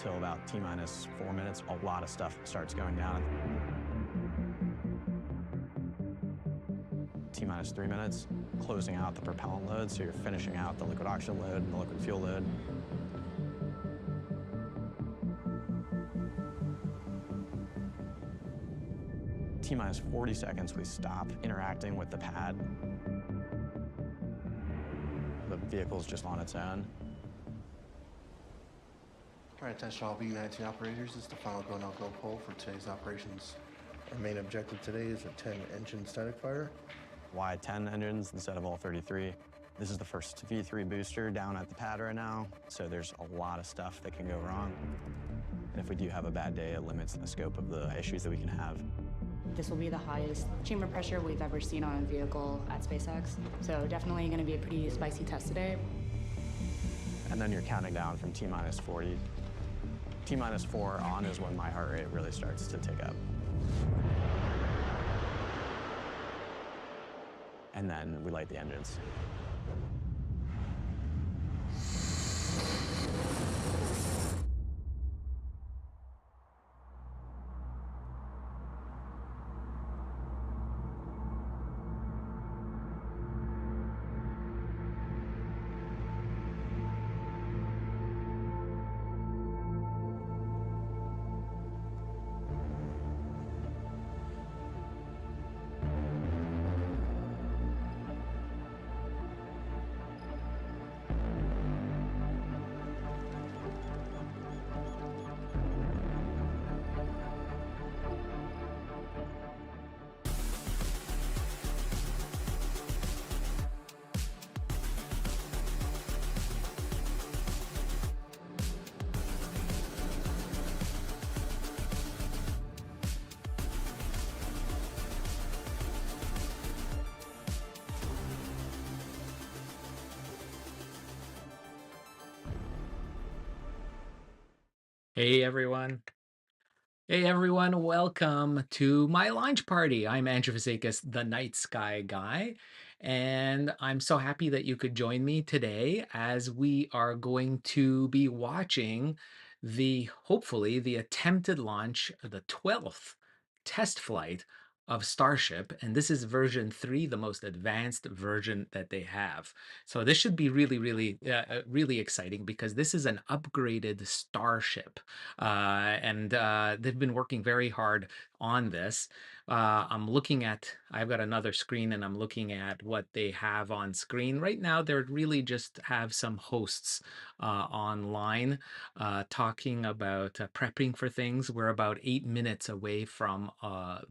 until about T-minus 4 minutes. A lot of stuff starts going down. T-minus 3 minutes, closing out the propellant load, so you're finishing out the liquid oxygen load and the liquid fuel load. T-minus 40 seconds, we stop interacting with the pad. The vehicle's just on its own. All right, attention all B-19 operators. This is the final go, no-go poll for today's operations. Our main objective today is a 10-engine static fire. Why 10 engines instead of all 33? This is the first V3 booster down at the pad right now, so there's a lot of stuff that can go wrong. And if we do have a bad day, it limits the scope of the issues that we can have. This will be the highest chamber pressure we've ever seen on a vehicle at SpaceX, so definitely going to be a pretty spicy test today. And then you're counting down from T-minus 40. T-minus 4 on is when my heart rate really starts to tick up. And then we light the engines. Hey everyone. Hey everyone, welcome to my launch party. I'm Andrew Vasakis, the Night Sky Guy, and I'm so happy that you could join me today as we are going to be watching hopefully the attempted launch, the 12th test flight of Starship, and this is version 3, the most advanced version that they have. So this should be really exciting because this is an upgraded Starship, and they've been working very hard on this. I've got another screen and I'm looking at what they have on screen. Right now, they're really just have some hosts online talking about prepping for things. We're about 8 minutes away from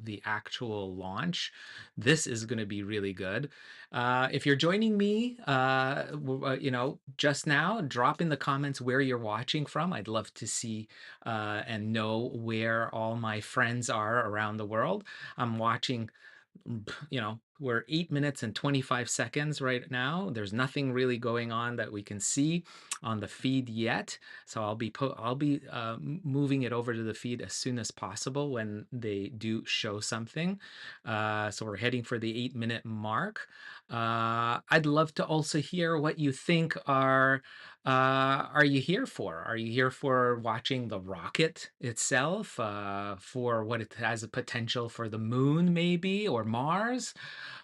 the actual launch. This is going to be really good. If you're joining me, just now, drop in the comments where you're watching from. I'd love to see and know where all my friends are around the world. I'm watching, we're 8 minutes and 25 seconds right now. There's nothing really going on that we can see on the feed yet. So I'll be moving it over to the feed as soon as possible when they do show something. So we're heading for the 8-minute mark. I'd love to also hear what you think are you here for? Are you here for watching the rocket itself, for what it has a potential for the moon maybe, or Mars,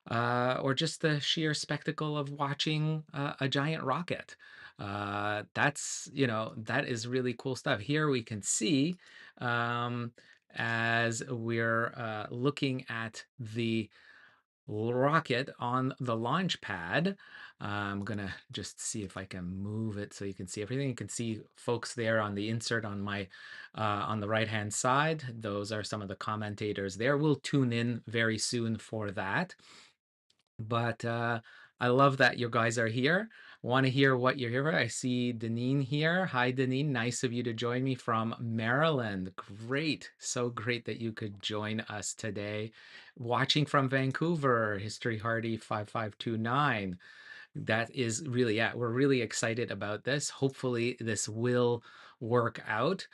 or just the sheer spectacle of watching a giant rocket? That is really cool stuff. Here we can see, as we're looking at the rocket on the launch pad. I'm gonna just see if I can move it so you can see everything. You can see folks there on the insert on my on the right hand side. Those are some of the commentators there. We'll tune in very soon for that. But I love that you guys are here. Want to hear what you're here for. I see Deneen here. Hi, Deneen. Nice of you to join me from Maryland. Great. So great that you could join us today. Watching from Vancouver, History Hardy 5529. That is really, yeah, we're really excited about this. Hopefully, this will work out.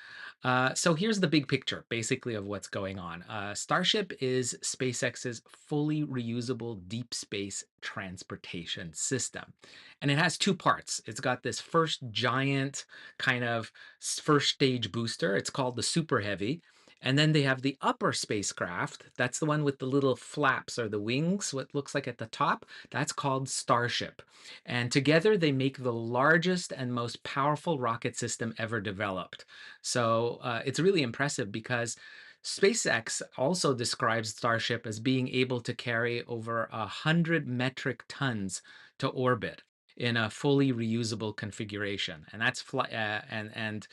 So here's the big picture, basically, of what's going on. Starship is SpaceX's fully reusable deep space transportation system. And it has two parts. It's got this first giant kind of first stage booster. It's called the Super Heavy. And then they have the upper spacecraft. That's the one with the little flaps or the wings, what looks like at the top. That's called Starship. And together they make the largest and most powerful rocket system ever developed. So it's really impressive because SpaceX also describes Starship as being able to carry over 100 metric tons to orbit in a fully reusable configuration, and that's in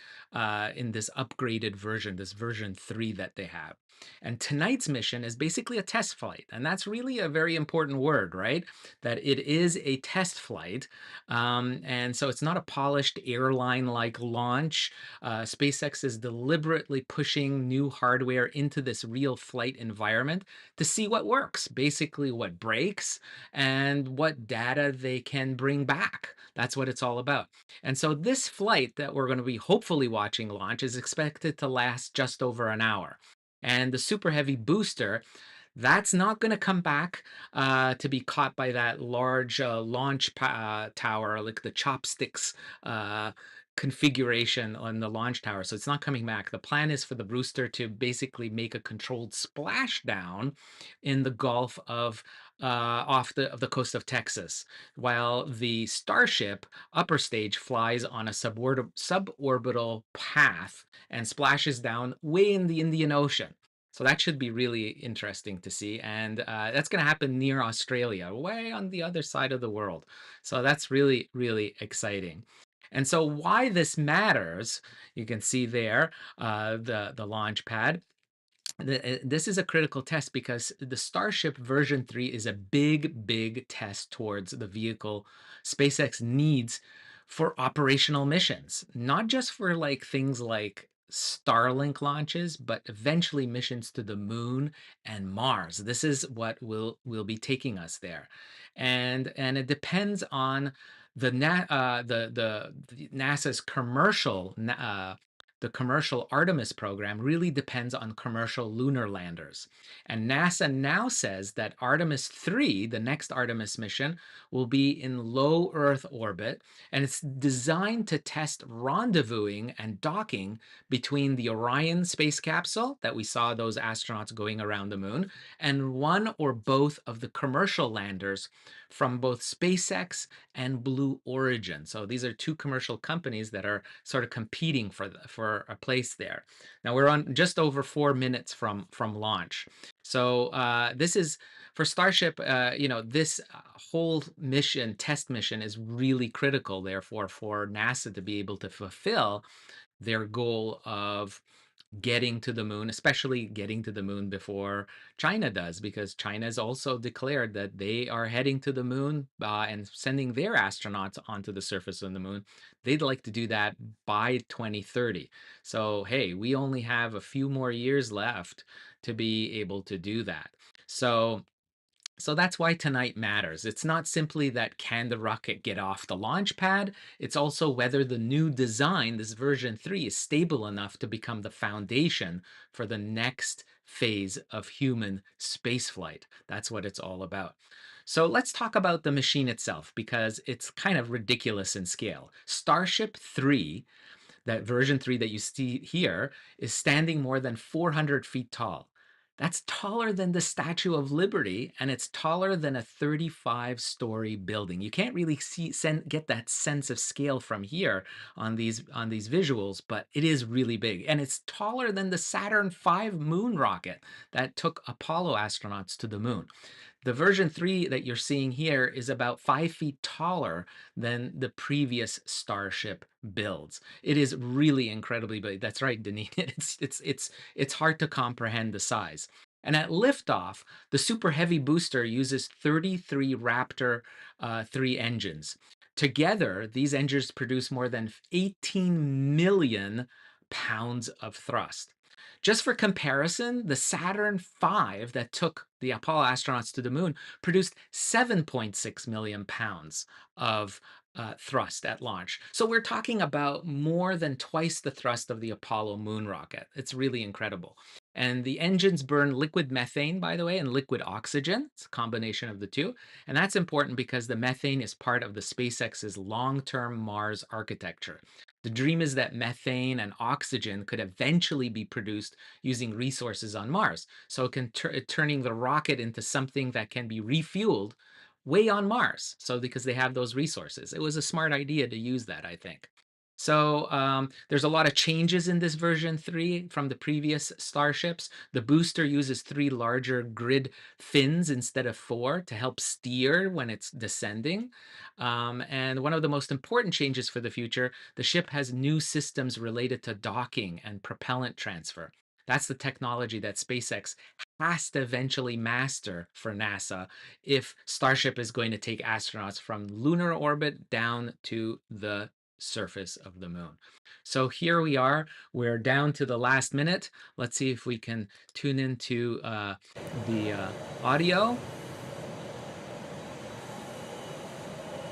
this upgraded version, this version 3 that they have. And tonight's mission is basically a test flight, and that's really a very important word, right? That it is a test flight, and so it's not a polished airline-like launch. SpaceX is deliberately pushing new hardware into this real flight environment to see what works, basically what breaks, and what data they can bring back. That's what it's all about. And so this flight that we're going to be hopefully watching launch is expected to last just over an hour. And the Super Heavy booster, that's not going to come back to be caught by that large launch tower, like the chopsticks uh, configuration on the launch tower. So it's not coming back. The plan is for the booster to basically make a controlled splashdown in the Gulf off the coast of Texas, while the Starship upper stage flies on a suborbital path and splashes down way in the Indian Ocean. So that should be really interesting to see. And that's going to happen near Australia, way on the other side of the world. So that's really, really exciting. And so why this matters, you can see there the launch pad. This is a critical test because the Starship version 3 is a big, big test towards the vehicle SpaceX needs for operational missions, not just for like things like Starlink launches, but eventually missions to the moon and Mars. This is what will be taking us there. And it depends on the NASA's the commercial Artemis program really depends on commercial lunar landers. And NASA now says that Artemis 3, the next Artemis mission, will be in low Earth orbit, and it's designed to test rendezvousing and docking between the Orion space capsule that we saw those astronauts going around the moon, and one or both of the commercial landers from both SpaceX and Blue Origin. So these are two commercial companies that are sort of competing for a place there. Now we're on just over 4 minutes from launch. So this is for Starship. This whole mission, test mission, is really critical. Therefore, for NASA to be able to fulfill their goal of getting to the moon, especially getting to the moon before China does, because China has also declared that they are heading to the moon and sending their astronauts onto the surface of the moon. They'd like to do that by 2030. So, hey, we only have a few more years left to be able to do that. So that's why tonight matters. It's not simply that can the rocket get off the launch pad, it's also whether the new design, this version 3, is stable enough to become the foundation for the next phase of human spaceflight. That's what it's all about. So let's talk about the machine itself because it's kind of ridiculous in scale. Starship 3, that version 3 that you see here, is standing more than 400 feet tall. That's taller than the Statue of Liberty, and it's taller than a 35-story building. You can't really get that sense of scale from here on these visuals, but it is really big. And it's taller than the Saturn V moon rocket that took Apollo astronauts to the moon. The version 3 that you're seeing here is about 5 feet taller than the previous Starship builds. It is really incredibly big. That's right, Denise. It's hard to comprehend the size. And at liftoff, the Super Heavy booster uses 33 Raptor 3 engines. Together, these engines produce more than 18 million pounds of thrust. Just for comparison, the Saturn V that took the Apollo astronauts to the moon produced 7.6 million pounds of thrust at launch. So we're talking about more than twice the thrust of the Apollo moon rocket. It's really incredible. And the engines burn liquid methane, by the way, and liquid oxygen. It's a combination of the two. And that's important because the methane is part of the SpaceX's long-term Mars architecture. The dream is that methane and oxygen could eventually be produced using resources on Mars. So it can turning the rocket into something that can be refueled way on Mars. So because they have those resources, it was a smart idea to use that, I think. So there's a lot of changes in this version 3 from the previous Starships. The booster uses 3 larger grid fins instead of 4 to help steer when it's descending. And one of the most important changes for the future, the ship has new systems related to docking and propellant transfer. That's the technology that SpaceX has to eventually master for NASA if Starship is going to take astronauts from lunar orbit down to the surface of the moon. So here we are. We're down to the last minute. Let's see if we can tune into the audio.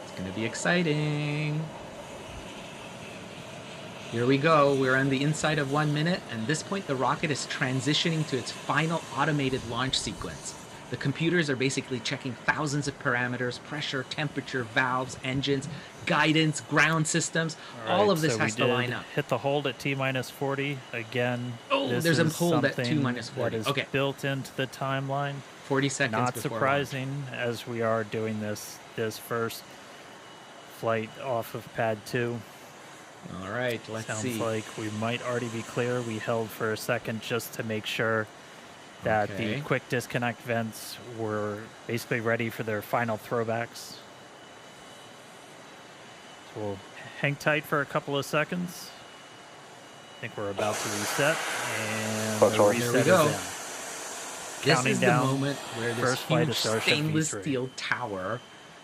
It's going to be exciting. Here we go. We're on the inside of 1 minute, and at this point the rocket is transitioning to its final automated launch sequence. The computers are basically checking thousands of parameters: pressure, temperature, valves, engines, guidance, ground systems. All of this has to line up. Hit the hold at T-40 again. Oh, there's a hold at T-40. That is built into the timeline. 40 seconds Not before surprising, launch. as we are doing this first flight off of pad 2. All right, let's see. Sounds like we might already be clear. We held for a second just to make sure that the quick disconnect vents were basically ready for their final throwbacks. So we'll hang tight for a couple of seconds. I think we're about to reset, and the reset there we go. Counting this is down the moment where this huge stainless steel tower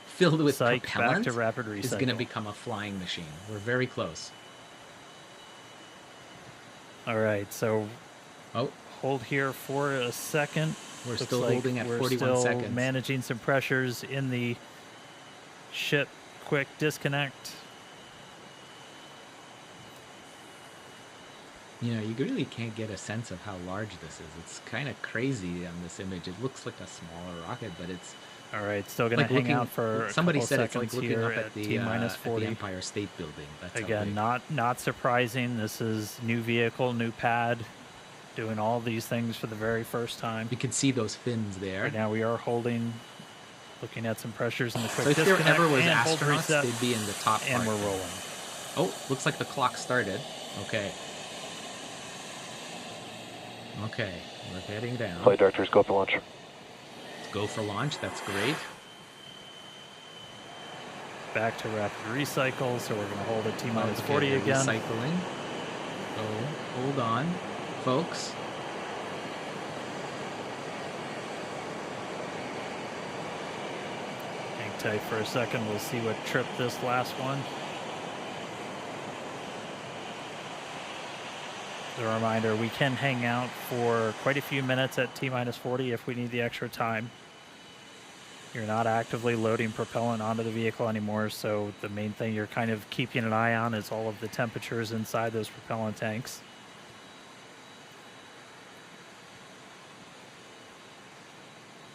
filled with propellant back to rapid is going to become a flying machine. We're very close. All right, so hold here for a second. We're still holding at 41 seconds. We're still managing some pressures in the ship quick disconnect. You know, you really can't get a sense of how large this is. It's kind of crazy on this image. It looks like a smaller rocket, but it's... All right, still going to hang out for somebody a said couple it's like looking here up at the T-40. Empire State Building. That's again, not surprising. This is new vehicle, new pad, doing all these things for the very first time. You can see those fins there. Right now we are holding, looking at some pressures in the quick So if there disconnect, ever was and astronauts, they'd be in the top part. And we're rolling. Oh, looks like the clock started. Okay. Okay, we're heading down. Flight directors, go for launch. Go for launch, that's great. Back to rapid recycle, so we're going to hold at T-40 again. Recycling. Oh, hold on, folks. Hang tight for a second, we'll see what tripped this last one. As a reminder, we can hang out for quite a few minutes at T-40 if we need the extra time. You're not actively loading propellant onto the vehicle anymore, so the main thing you're kind of keeping an eye on is all of the temperatures inside those propellant tanks.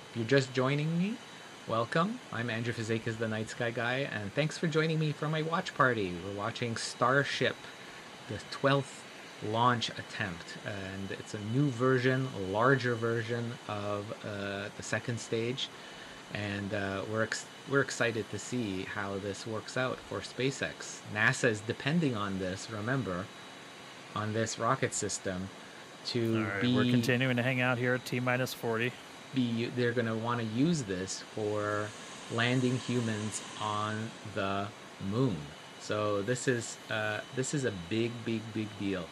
If you're just joining me, welcome. I'm Andrew Fazekas, the Night Sky Guy, and thanks for joining me for my watch party. We're watching Starship, the 12th launch attempt, and it's a new version, a larger version of the second stage. And we're excited to see how this works out for SpaceX. NASA is depending on this, remember, on this rocket system to be... We're continuing to hang out here at T-40. They're going to want to use this for landing humans on the moon. So this is a big deal.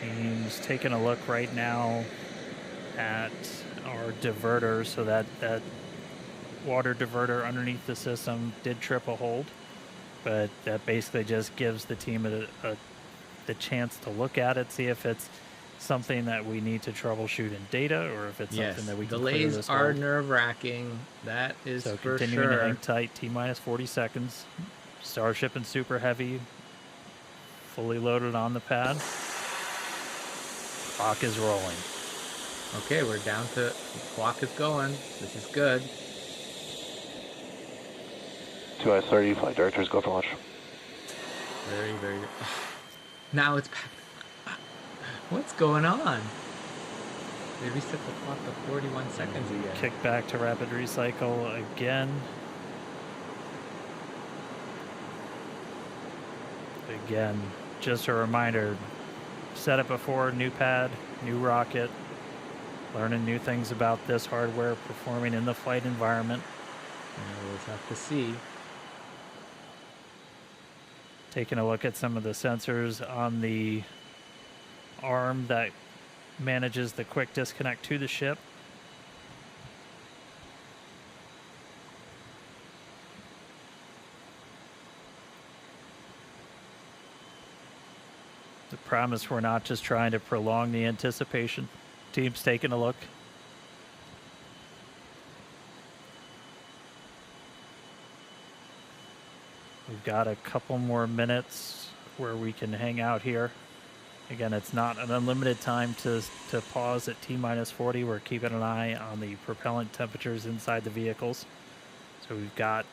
Team's taking a look right now at our diverter, so that water diverter underneath the system did trip a hold, but that basically just gives the team a the chance to look at it, see if it's something that we need to troubleshoot in data, or if it's Yes, something that we can clear delays this are hold. nerve-wracking. That is So for continuing to hang sure. tight, T-minus 40 seconds. Starship and Super Heavy fully loaded on the pad. Clock is rolling. Okay, we're down to, clock is going. This is good. 2S30, flight directors, go for launch. Very, very good. Now it's back. What's going on? They reset the clock to 41 seconds again. Kick back to rapid recycle again. Again, just a reminder, set it before, new pad, new rocket, learning new things about this hardware performing in the flight environment. We'll have to see. Taking a look at some of the sensors on the arm that manages the quick disconnect to the ship. I promise we're not just trying to prolong the anticipation. Team's taking a look. We've got a couple more minutes where we can hang out here. Again, it's not an unlimited time to pause at T-minus 40. We're keeping an eye on the propellant temperatures inside the vehicles. So we've got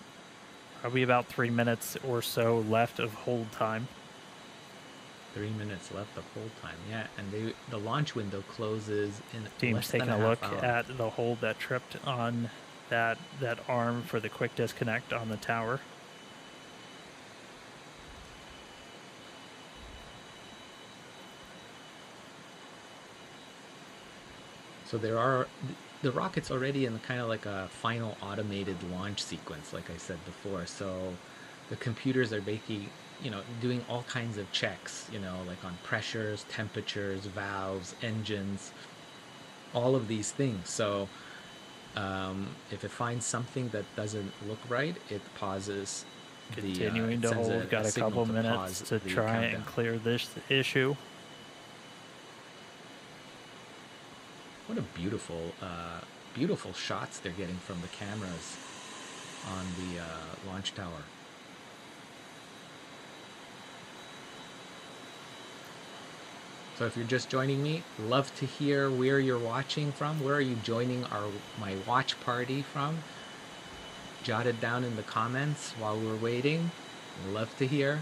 probably about 3 minutes or so left of hold time. 3 minutes left of hold time. Yeah, and the launch window closes in Team's less than taking a a look half hour. at the hold that tripped on that arm for the quick disconnect on the tower. So the rocket's already in kind of like a final automated launch sequence, like I said before. So the computers are basically, doing all kinds of checks, like on pressures, temperatures, valves, engines, all of these things. So if it finds something that doesn't look right, it pauses. Continuing to hold, got a couple minutes to try and clear this issue. What a beautiful shots they're getting from the cameras on the launch tower. So if you're just joining me, love to hear where you're watching from. Where are you joining my watch party from? Jot it down in the comments while we're waiting. Love to hear.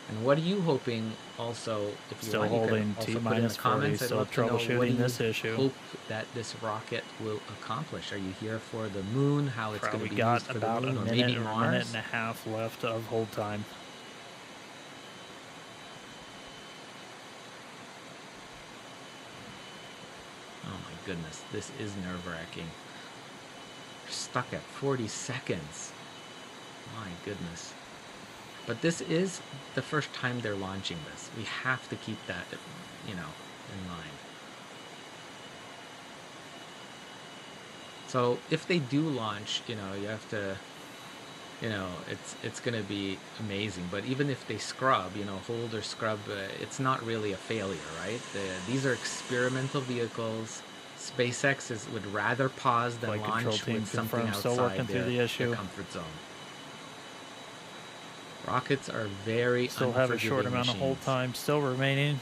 And what are you hoping also, if you Still want, holding you can also T put in the minus 40, comments. I'd still love to know, what do troubleshooting you this issue. hope that this rocket will accomplish? Are you here for the moon, how it's going to be got used for about the moon, a or minute maybe or Mars? a minute and a half left of hold time. Oh my goodness, this is nerve-wracking. We're stuck at 40 seconds. My goodness. But this is the first time they're launching this. We have to keep that, in mind. So if they do launch, you have to, it's going to be amazing. But even if they scrub, hold or scrub, it's not really a failure, right? These are experimental vehicles. SpaceX would rather pause than Flight control launch team with something confirmed, still outside working through the their issue. comfort zone. Rockets are very Still have a short amount of hold time still remaining.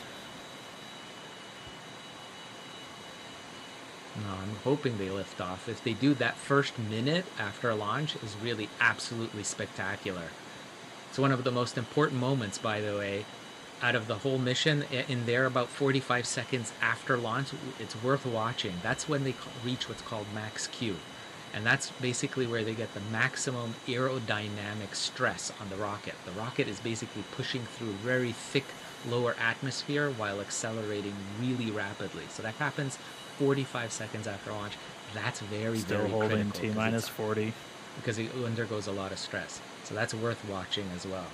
No, I'm hoping they lift off. If they do, that first minute after launch is really absolutely spectacular. It's one of the most important moments, by the way, out of the whole mission. In there, about 45 seconds after launch, it's worth watching. That's when they reach what's called max Q. And that's basically where they get the maximum aerodynamic stress on the rocket. The rocket is basically pushing through very thick lower atmosphere while accelerating really rapidly. So that happens 45 seconds after launch. That's very, Still very holding critical. T minus 40. Because it undergoes a lot of stress. So that's worth watching as well.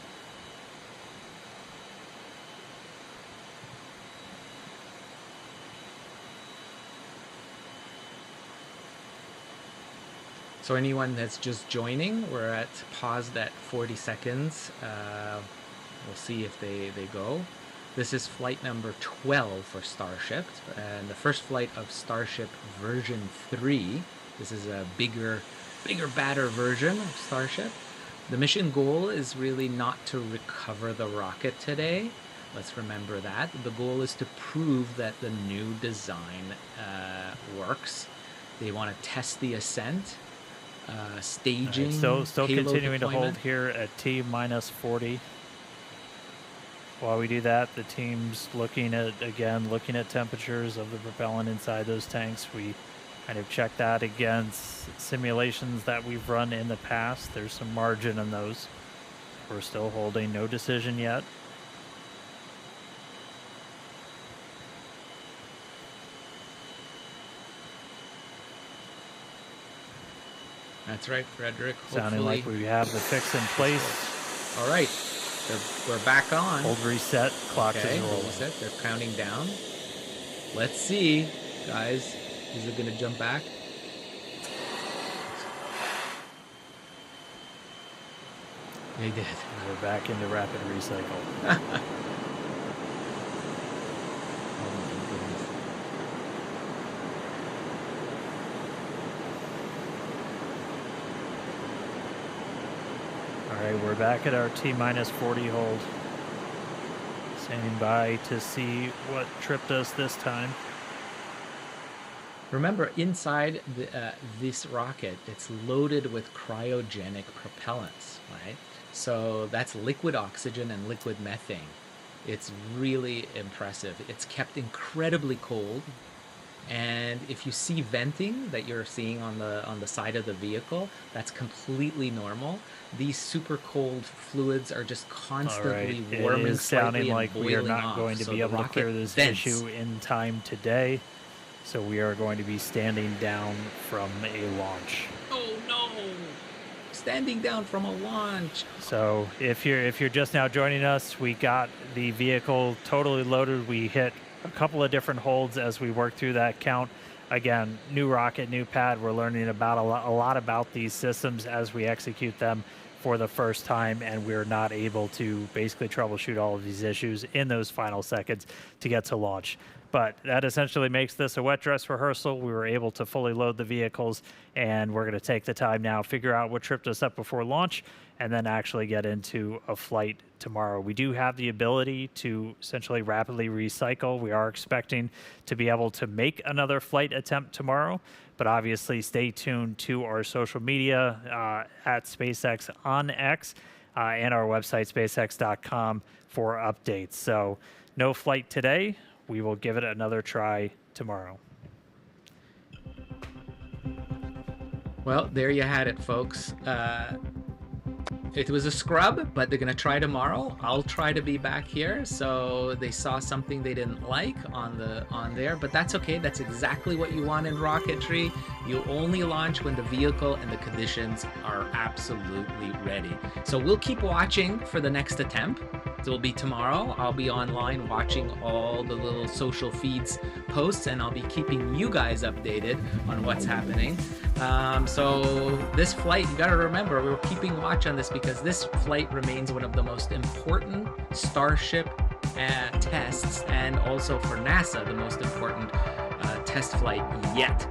So anyone that's just joining, we're at paused at 40 seconds. We'll see if they go. This is flight number 12 for Starship, and the first flight of Starship version 3. This is a bigger, badder version of Starship. The mission goal is really not to recover the rocket today. Let's remember that. The goal is to prove that the new design works. They want to test the ascent, staging, Still payload continuing deployment. to hold here at T minus 40. While we do that, the team's looking at temperatures of the propellant inside those tanks. We kind of check that against simulations that we've run in the past. There's some margin in those. We're still holding, no decision yet. That's right, Frederick. Sounding like we have the fix in place. All right, we're back on. Hold reset, clock is rolling. Reset, they're counting down. Let's see, guys. Is it gonna jump back? They did. We're back into rapid recycle. All right, we're back at our T minus 40 hold. Standing by to see what tripped us this time. Remember, inside this rocket, it's loaded with cryogenic propellants, right? So that's liquid oxygen and liquid methane. It's really impressive. It's kept incredibly cold. And if you see venting that you're seeing on the side of the vehicle, that's completely normal. These super cold fluids are just constantly warming. It is sounding like we are not off, going to so be able to clear this vents. issue in time today. So we are going to be standing down from a launch. Oh no! Standing down from a launch. So if you're just now joining us, we got the vehicle totally loaded. We hit a couple of different holds as we work through that count. Again, new rocket, new pad. We're learning about a lot about these systems as we execute them for the first time, and we're not able to basically troubleshoot all of these issues in those final seconds to get to launch. But that essentially makes this a wet dress rehearsal. We were able to fully load the vehicles, and we're going to take the time now, figure out what tripped us up before launch, and then actually get into a flight tomorrow. We do have the ability to essentially rapidly recycle. We are expecting to be able to make another flight attempt tomorrow, but obviously stay tuned to our social media at SpaceX on X and our website, spacex.com, for updates. So no flight today. We will give it another try tomorrow. Well, there you had it, folks. It was a scrub, but they're going to try tomorrow. I'll try to be back here. So they saw something they didn't like on there, but that's okay. That's exactly what you want in rocketry. You only launch when the vehicle and the conditions are absolutely ready. So we'll keep watching for the next attempt. It'll be tomorrow. I'll be online watching all the little social feeds posts, and I'll be keeping you guys updated on what's happening. So this flight, you got to remember, we're keeping watch on this because this flight remains one of the most important Starship tests, and also for NASA, the most important test flight yet.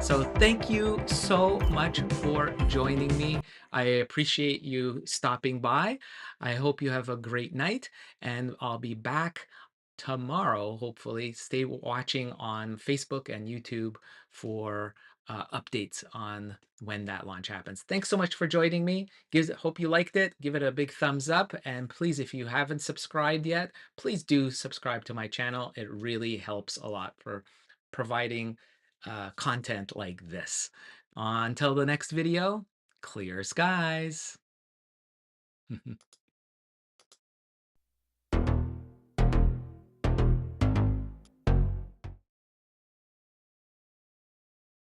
So thank you so much for joining me. I appreciate you stopping by. I hope you have a great night, and I'll be back tomorrow, hopefully. Stay watching on Facebook and YouTube for updates on when that launch happens. Thanks so much for joining me. Hope you liked it. Give it a big thumbs up. And please, if you haven't subscribed yet, please do subscribe to my channel. It really helps a lot for providing content like this. Until the next video, clear skies.